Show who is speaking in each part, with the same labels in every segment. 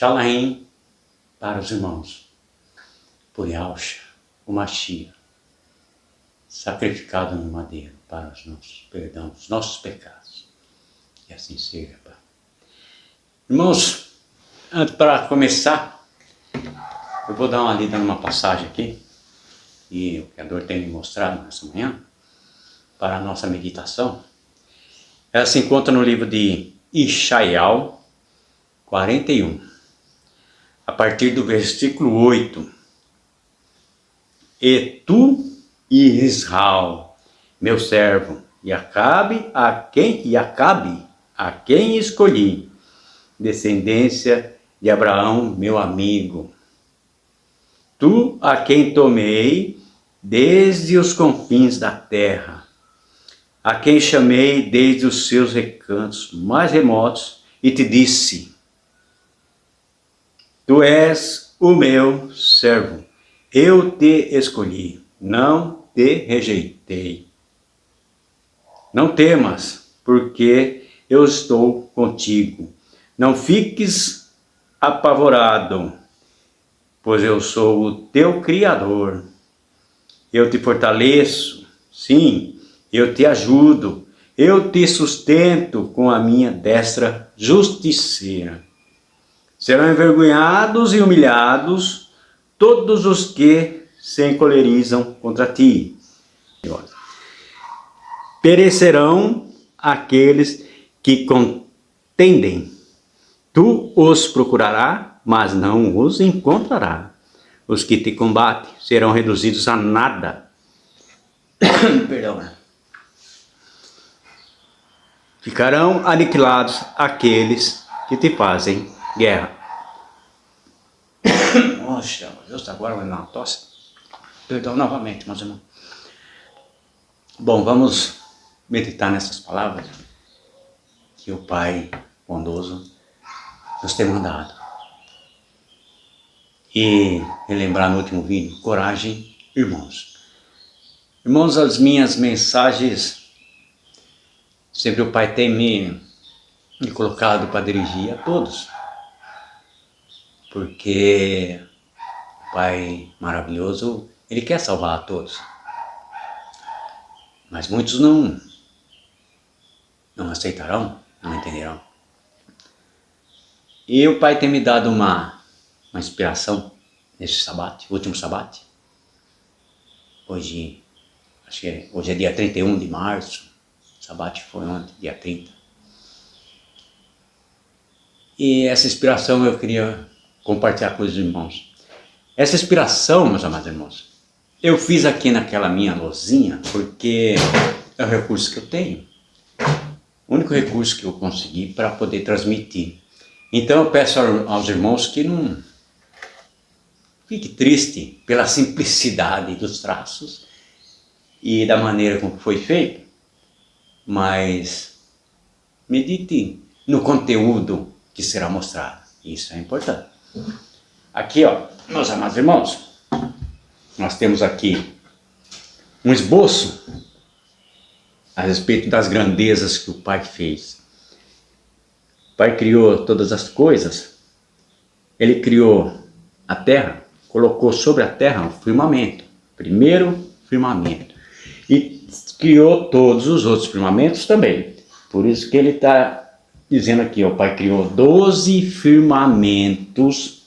Speaker 1: Shalom para os irmãos, por Yahshua, o Mashiach, sacrificado no madeiro para os nossos perdão, os nossos pecados. E assim seja, Pai. Irmãos, para começar, eu vou dar uma lida numa passagem aqui, e o Criador tem me mostrado nessa manhã, para a nossa meditação. Ela se encontra no livro de Ishaial 41, a partir do versículo 8. E tu, Israel, meu servo, e Acabe a quem escolhi, descendência de Abraão, meu amigo. Tu, a quem tomei desde os confins da terra, a quem chamei desde os seus recantos mais remotos, e te disse: tu és o meu servo, eu te escolhi, não te rejeitei. Não temas, porque eu estou contigo. Não fiques apavorado, pois eu sou o teu Criador. Eu te fortaleço, sim, eu te ajudo, eu te sustento com a minha destra justiceira. Serão envergonhados e humilhados todos os que se encolerizam contra ti. Perecerão aqueles que contendem. Tu os procurarás, mas não os encontrarás. Os que te combatem serão reduzidos a nada. Perdão. Ficarão aniquilados aqueles que te fazem guerra. Nossa, Deus, agora vai dar uma tosse. Perdão novamente, meus irmãos. Bom, vamos meditar nessas palavras que o Pai bondoso nos tem mandado. E relembrar no último vídeo, coragem, irmãos. Irmãos, as minhas mensagens, sempre o Pai tem me colocado para dirigir a todos. Porque o Pai maravilhoso, Ele quer salvar a todos. Mas muitos não aceitarão, não entenderão. E o Pai tem me dado uma inspiração nesse sabate, último sabate. Hoje é dia 31 de março, o sabate foi ontem, dia 30. E essa inspiração eu queria compartilhar com os irmãos. Essa inspiração, meus amados irmãos, eu fiz aqui naquela minha lousinha, porque é o recurso que eu tenho. O único recurso que eu consegui para poder transmitir. Então eu peço aos irmãos que não fique triste pela simplicidade dos traços e da maneira como foi feito, mas medite no conteúdo que será mostrado. Isso é importante. Aqui, ó, meus amados irmãos, nós temos aqui um esboço a respeito das grandezas que o Pai fez. O Pai criou todas as coisas. Ele criou a terra, colocou sobre a terra um firmamento, primeiro firmamento, e criou todos os outros firmamentos também. Por isso que ele está dizendo aqui, o Pai criou 12 firmamentos,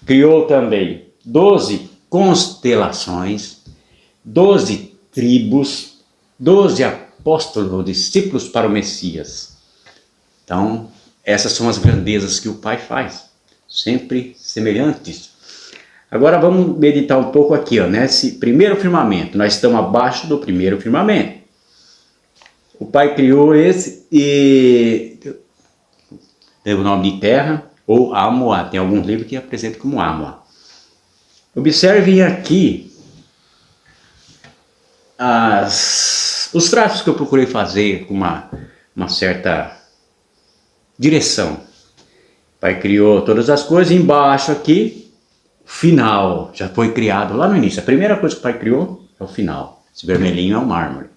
Speaker 1: criou também 12 constelações, 12 tribos, 12 apóstolos ou discípulos para o Messias. Então, essas são as grandezas que o Pai faz, sempre semelhantes. Agora vamos meditar um pouco aqui, ó, nesse primeiro firmamento. Nós estamos abaixo do primeiro firmamento. O Pai criou esse e deu o nome de terra ou Amoá. Tem alguns livros que apresentam como Amoá. Observem aqui os traços que eu procurei fazer com uma certa direção. O Pai criou todas as coisas. Embaixo aqui, final, já foi criado lá no início. A primeira coisa que o Pai criou é o final. Esse vermelhinho é o mármore.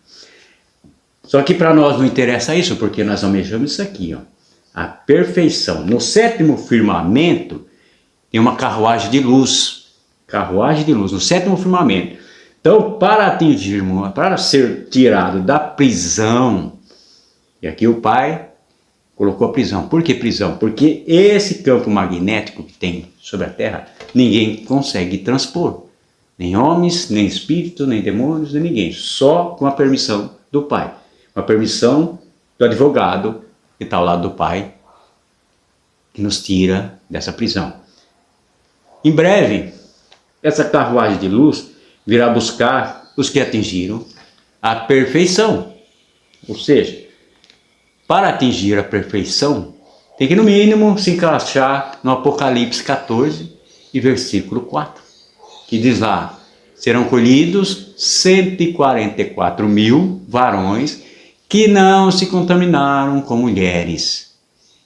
Speaker 1: Só que para nós não interessa isso, porque nós almejamos isso aqui, ó. a perfeição. No sétimo firmamento tem uma carruagem de luz. Carruagem de luz, no sétimo firmamento. Então, para atingirmos, para ser tirado da prisão, e aqui o Pai colocou a prisão. Por que prisão? Porque esse campo magnético que tem sobre a Terra, ninguém consegue transpor. Nem homens, nem espíritos, nem demônios, nem ninguém. Só com a permissão do Pai. Com a permissão do advogado que está ao lado do Pai, que nos tira dessa prisão. Em breve, essa carruagem de luz virá buscar os que atingiram a perfeição. Ou seja, para atingir a perfeição, tem que no mínimo se encaixar no Apocalipse 14 e versículo 4, que diz lá, serão colhidos 144 mil varões que não se contaminaram com mulheres.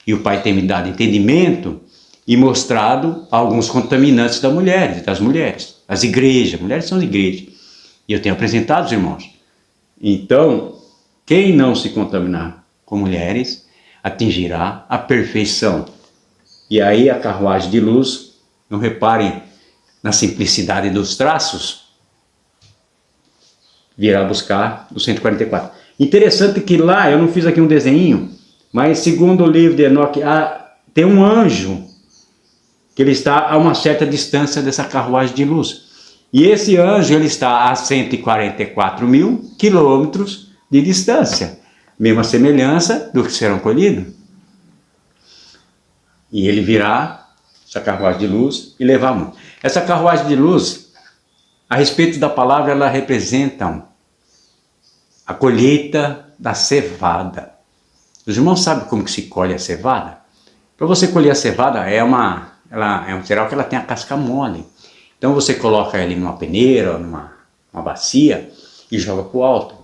Speaker 1: E o Pai tem me dado entendimento e mostrado alguns contaminantes das mulheres, as igrejas, mulheres são as igrejas. E eu tenho apresentado os irmãos. Então, quem não se contaminar com mulheres, atingirá a perfeição. E aí a carruagem de luz, não reparem na simplicidade dos traços, virá buscar os 144. Interessante que lá, eu não fiz aqui um desenho, mas segundo o livro de Enoque, tem um anjo que ele está a uma certa distância dessa carruagem de luz. E esse anjo ele está a 144 mil quilômetros de distância. Mesma semelhança do que serão colhidos. E ele virá, essa carruagem de luz, e levar muito. Essa carruagem de luz, a respeito da palavra, ela representa a colheita da cevada. Os irmãos sabem como que se colhe a cevada? Para você colher a cevada, ela é um cereal que ela tem a casca mole. Então você coloca ela numa peneira, numa bacia e joga para o alto.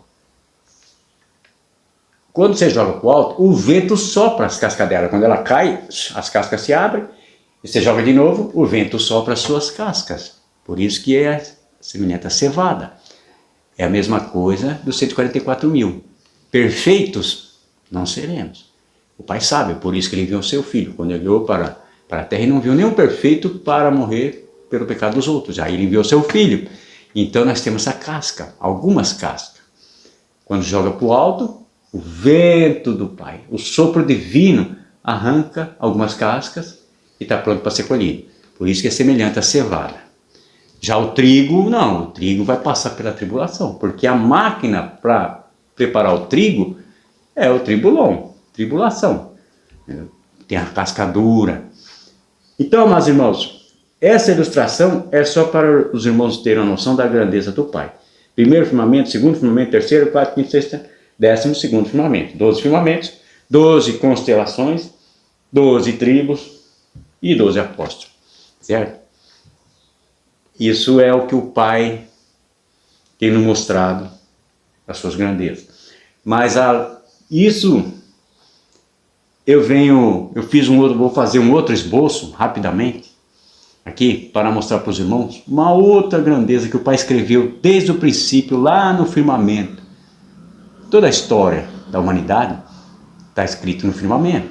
Speaker 1: Quando você joga para o alto, o vento sopra as cascas dela. Quando ela cai, as cascas se abrem, e você joga de novo, o vento sopra as suas cascas. Por isso que é semelhante à cevada. É a mesma coisa dos 144 mil. Perfeitos não seremos. O Pai sabe, por isso que ele enviou o seu Filho. Quando ele olhou para a terra, ele não viu nenhum perfeito para morrer pelo pecado dos outros. Aí ele enviou o seu Filho. Então nós temos a casca, algumas cascas. Quando joga para o alto, o vento do Pai, o sopro divino, arranca algumas cascas e está pronto para ser colhido. Por isso que é semelhante à cevada. Já o trigo, não. O trigo vai passar pela tribulação, porque a máquina para preparar o trigo é o tribulon, tribulação. Tem a casca dura. Então, amados irmãos, essa ilustração é só para os irmãos terem uma noção da grandeza do Pai. Primeiro firmamento, segundo firmamento, terceiro, quarto, quinto, sexto, 12º firmamento. 12 firmamentos, 12 constelações, 12 tribos e 12 apóstolos. Certo? Isso é o que o Pai tem nos mostrado, as suas grandezas. Mas isso eu vou fazer um outro esboço rapidamente aqui para mostrar para os irmãos uma outra grandeza que o Pai escreveu desde o princípio lá no firmamento. Toda a história da humanidade está escrito no firmamento.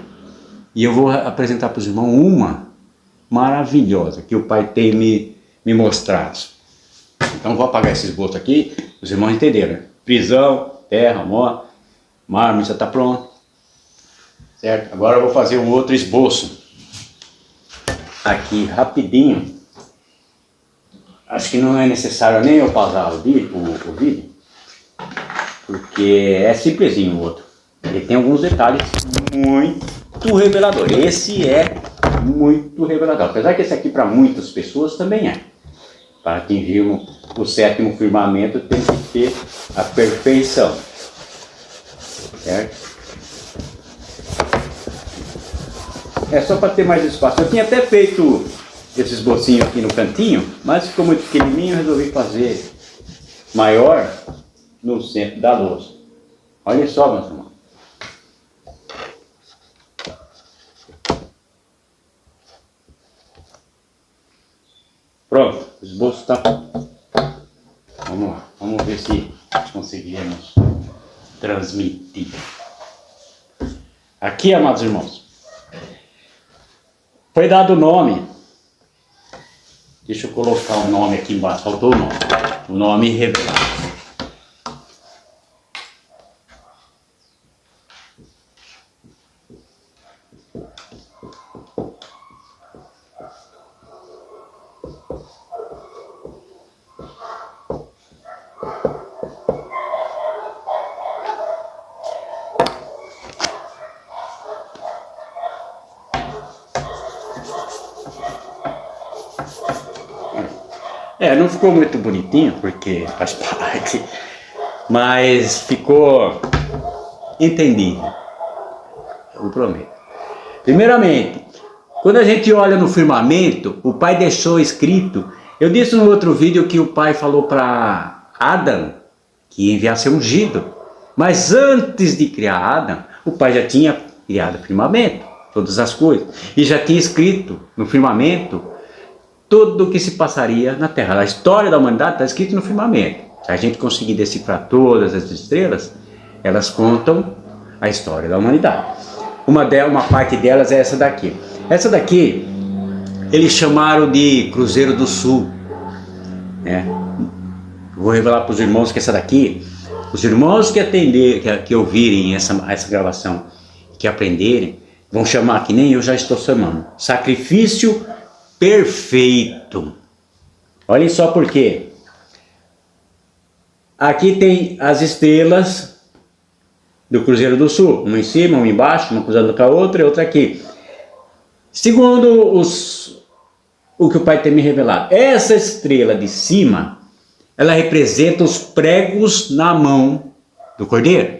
Speaker 1: E eu vou apresentar para os irmãos uma maravilhosa que o Pai tem me mostrado. Então vou apagar esse esboço aqui, os irmãos entenderam. Né? Prisão, terra, mar, já está pronto. Certo? Agora eu vou fazer um outro esboço. Aqui, rapidinho. Acho que não é necessário nem eu pausar o vídeo. Porque é simplesinho o outro. Ele tem alguns detalhes muito reveladores. Esse é muito revelador. Apesar que esse aqui para muitas pessoas também é. Para atingirmos o sétimo firmamento tem que ter a perfeição. Certo? É só para ter mais espaço. Eu tinha até feito esses bocinhos aqui no cantinho, mas ficou muito pequenininho, eu resolvi fazer maior no centro da louça. Olha só, meus irmãos. Pronto, o esboço está. Vamos lá, vamos ver se conseguimos transmitir. Aqui, amados irmãos, foi dado o nome. Deixa eu colocar o nome aqui embaixo, faltou o nome. O nome revelado. Não ficou muito bonitinho, porque faz parte, mas ficou entendível, eu prometo. Primeiramente, quando a gente olha no firmamento, o Pai deixou escrito, eu disse no outro vídeo que o Pai falou para Adão que ia enviar ser ungido, mas antes de criar Adão, o Pai já tinha criado o firmamento, todas as coisas, e já tinha escrito no firmamento tudo o que se passaria na Terra. A história da humanidade está escrita no firmamento. Se a gente conseguir decifrar todas as estrelas, elas contam a história da humanidade. Uma parte delas é essa daqui. Essa daqui, eles chamaram de Cruzeiro do Sul. Vou revelar para os irmãos que essa daqui, os irmãos que ouvirem essa gravação, que aprenderem, vão chamar, que nem eu já estou chamando, sacrifício perfeito. Olhem só por quê. Aqui tem as estrelas do Cruzeiro do Sul, uma em cima, uma embaixo, uma cruzando com a outra e outra aqui. Segundo o que o Pai tem me revelado, essa estrela de cima, ela representa os pregos na mão do Cordeiro.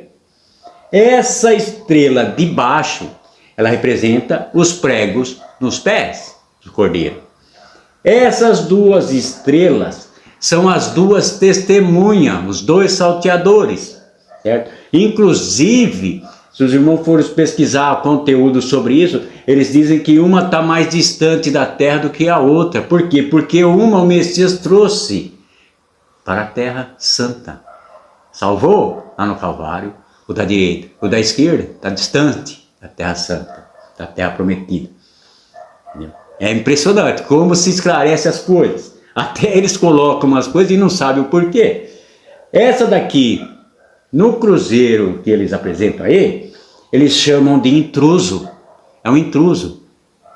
Speaker 1: Essa estrela de baixo, ela representa os pregos nos pés do Cordeiro. Essas duas estrelas são as duas testemunhas, os dois salteadores, certo? Inclusive, se os irmãos forem pesquisar conteúdo sobre isso, eles dizem que uma está mais distante da terra do que a outra. Por quê? Porque uma o Messias trouxe para a terra santa. Salvou lá no Calvário, o da direita. O da esquerda está distante da terra santa, da terra prometida. Entendeu? É impressionante como se esclarece as coisas. Até eles colocam umas coisas e não sabem o porquê. Essa daqui, no cruzeiro que eles apresentam aí, eles chamam de intruso. É um intruso.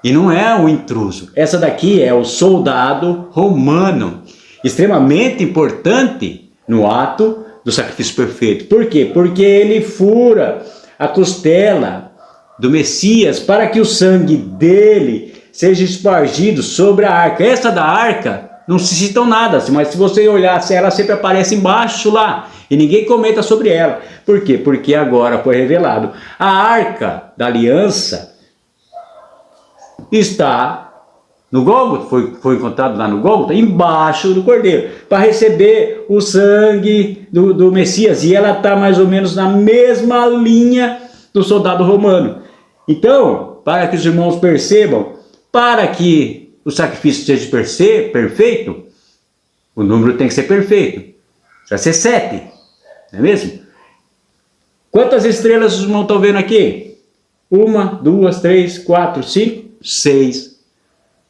Speaker 1: E não é um intruso. Essa daqui é o soldado romano, extremamente importante no ato do sacrifício perfeito. Por quê? Porque ele fura a costela do Messias para que o sangue dele seja espargido sobre a arca. Essa da arca não se citam nada, mas se você olhar, ela sempre aparece embaixo lá e ninguém comenta sobre ela. Por quê? Porque agora foi revelado. A arca da aliança está no Gólgota, foi encontrado lá no Gólgota, embaixo do Cordeiro, para receber o sangue do Messias, e ela está mais ou menos na mesma linha do soldado romano. Então, para que os irmãos percebam, para que o sacrifício seja perfeito, o número tem que ser perfeito. Vai ser 7, não é mesmo? Quantas estrelas os irmãos estão vendo aqui? 1, 2, 3, 4, 5, 6.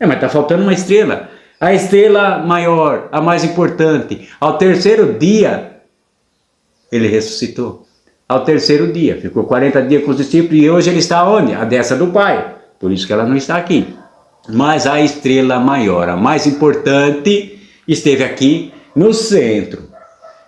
Speaker 1: Mas está faltando uma estrela. A estrela maior, a mais importante. Ao terceiro dia, ele ressuscitou. Ao terceiro dia, ficou 40 dias com os discípulos e hoje ele está onde? À destra do Pai. Por isso que ela não está aqui. Mas a estrela maior, a mais importante, esteve aqui no centro.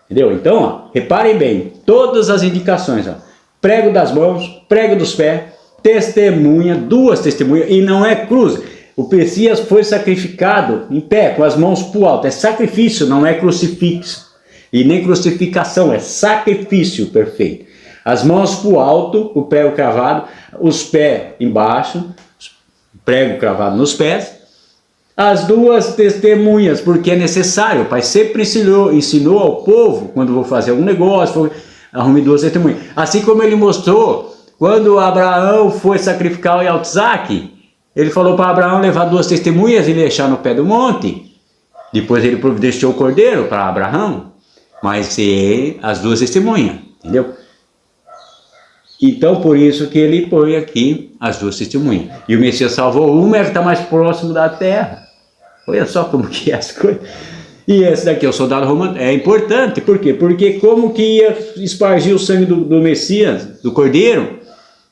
Speaker 1: Entendeu? Então, ó, reparem bem, todas as indicações, ó, prego das mãos, prego dos pés, testemunha, 2 testemunhas, e não é cruz. O Messias foi sacrificado em pé, com as mãos para o alto. É sacrifício, não é crucifixo. E nem crucificação, é sacrifício perfeito. As mãos para o alto, o prego cravado, os pés embaixo, prego cravado nos pés. As 2 testemunhas, porque é necessário. O Pai sempre ensinou ao povo, quando vou fazer algum negócio, arrume 2 testemunhas. Assim como ele mostrou, quando Abraão foi sacrificar o Isaac, ele falou para Abraão levar 2 testemunhas e deixar no pé do monte. Depois ele providenciou o cordeiro para Abraão, mas as 2 testemunhas, entendeu? Então, por isso que ele põe aqui as duas testemunhas. E o Messias salvou uma, é que está mais próximo da terra. Olha só como que é as coisas. E esse daqui, o soldado romano, é importante. Por quê? Porque como que ia espargir o sangue do Messias, do Cordeiro,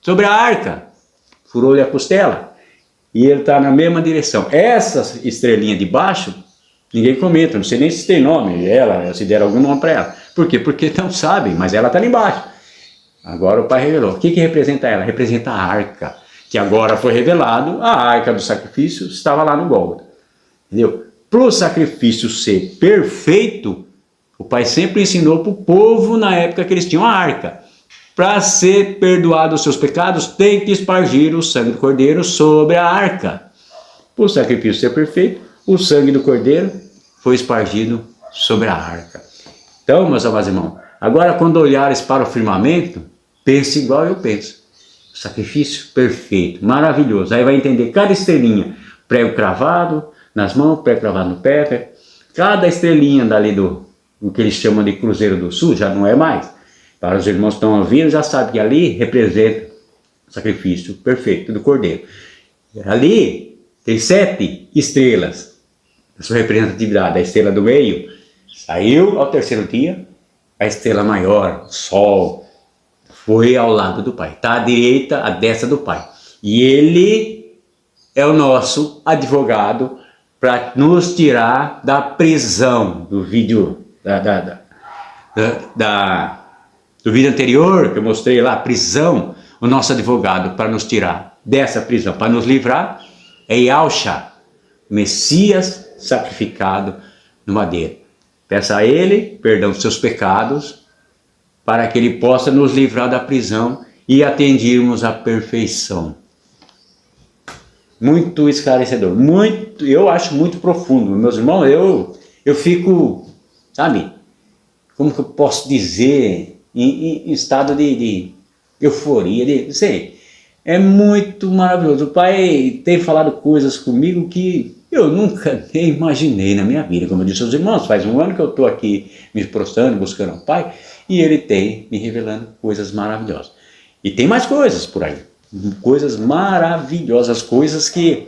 Speaker 1: sobre a arca? Furou-lhe a costela. E ele está na mesma direção. Essa estrelinha de baixo, ninguém comenta, não sei nem se tem nome, se deram algum nome para ela. Por quê? Porque não sabem, mas ela está ali embaixo. Agora o Pai revelou. O que representa ela? Representa a arca, que agora foi revelado, a arca do sacrifício estava lá no Gólgota. Entendeu? Para o sacrifício ser perfeito, o Pai sempre ensinou para o povo na época que eles tinham a arca. Para ser perdoado os seus pecados, tem que espargir o sangue do Cordeiro sobre a arca. Para o sacrifício ser perfeito, o sangue do Cordeiro foi espargido sobre a arca. Então, meus amados irmãos, agora quando olhares para o firmamento, pense igual eu penso. Sacrifício perfeito, maravilhoso. Aí vai entender cada estrelinha, prego cravado nas mãos, prego cravado no pé. Cada estrelinha dali do que eles chamam de Cruzeiro do Sul, já não é mais. Para os irmãos que estão ouvindo, já sabem que ali representa o sacrifício perfeito do Cordeiro. Ali tem 7 estrelas. A sua representatividade, a estrela do meio, saiu ao terceiro dia, a estrela maior, o sol, foi ao lado do Pai. Está à direita, à destra do Pai. E ele é o nosso advogado para nos tirar da prisão do vídeo do vídeo anterior que eu mostrei lá, a prisão. O nosso advogado para nos tirar dessa prisão, para nos livrar, é Yahshua, Messias sacrificado no madeiro. Peça a ele perdão dos seus pecados, para que ele possa nos livrar da prisão e atendermos à perfeição. Muito esclarecedor, eu acho muito profundo. Meus irmãos, eu fico, sabe, como que eu posso dizer, em estado de euforia, não sei. É muito maravilhoso. O Pai tem falado coisas comigo que eu nunca nem imaginei na minha vida. Como eu disse aos irmãos, faz um ano que eu estou aqui me prostrando, buscando o Pai, e Ele tem me revelando coisas maravilhosas. E tem mais coisas por aí. Coisas maravilhosas, coisas que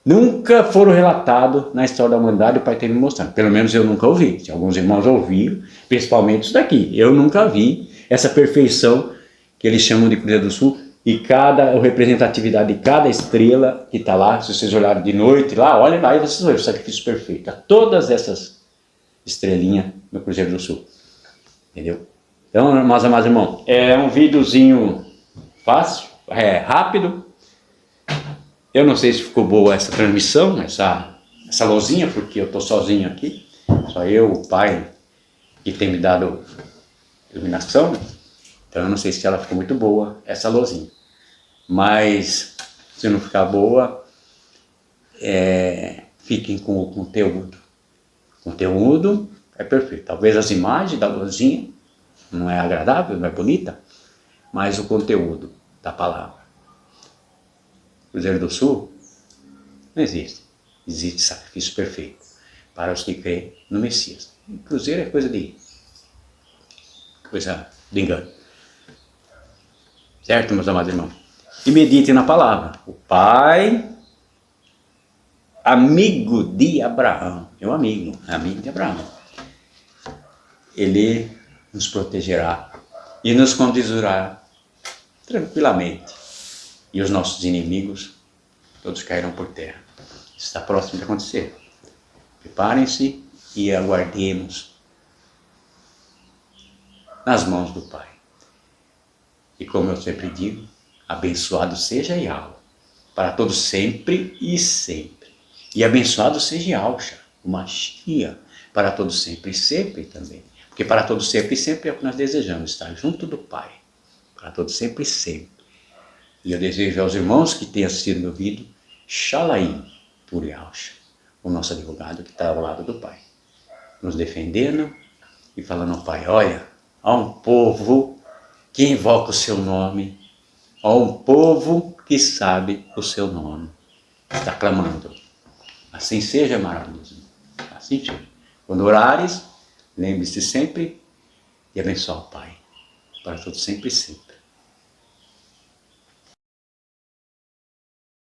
Speaker 1: nunca foram relatadas na história da humanidade. O Pai tem me mostrando. Pelo menos eu nunca ouvi. Se alguns irmãos ouviram, principalmente isso daqui. Eu nunca vi essa perfeição que eles chamam de Cruzeiro do Sul. E a representatividade de cada estrela que está lá, se vocês olharem de noite lá, olhem lá e vocês vão ver o sacrifício perfeito. Todas essas estrelinhas no Cruzeiro do Sul. Entendeu? Então, meus amados irmãos, é um videozinho fácil, rápido. Eu não sei se ficou boa essa transmissão, essa luzinha, porque eu estou sozinho aqui. Só eu, o Pai, que tem me dado iluminação. Então, eu não sei se ela ficou muito boa, essa luzinha. Mas, se não ficar boa, fiquem com o conteúdo. O conteúdo é perfeito. Talvez as imagens da luzinha não é agradável, não é bonita, mas o conteúdo da palavra. Cruzeiro do Sul não existe. Existe sacrifício perfeito para os que creem no Messias. Cruzeiro é coisa de engano. Certo, meus amados irmãos? E medite na palavra. O Pai, amigo de Abraão, é um amigo de Abraão. Ele nos protegerá e nos conduzirá tranquilamente. E os nossos inimigos, todos cairão por terra. Isso está próximo de acontecer. Preparem-se e aguardemos nas mãos do Pai. E como eu sempre digo, abençoado seja Yahweh, para todos sempre e sempre. E abençoado seja Yahshua, o Mashiach, para todos sempre e sempre também. Porque para todos sempre e sempre é o que nós desejamos, estar junto do Pai. Para todos sempre e sempre. E eu desejo aos irmãos que tenham assistido meu vídeo, Shalaim por Yahshua, o nosso advogado que está ao lado do Pai. Nos defendendo e falando ao Pai, olha, há um povo que invoca o seu nome, há um povo que sabe o seu nome, está clamando. Assim seja, maravilhoso. Assim seja. Quando orares, lembre-se sempre de abençoar o Pai, para todos sempre e sempre.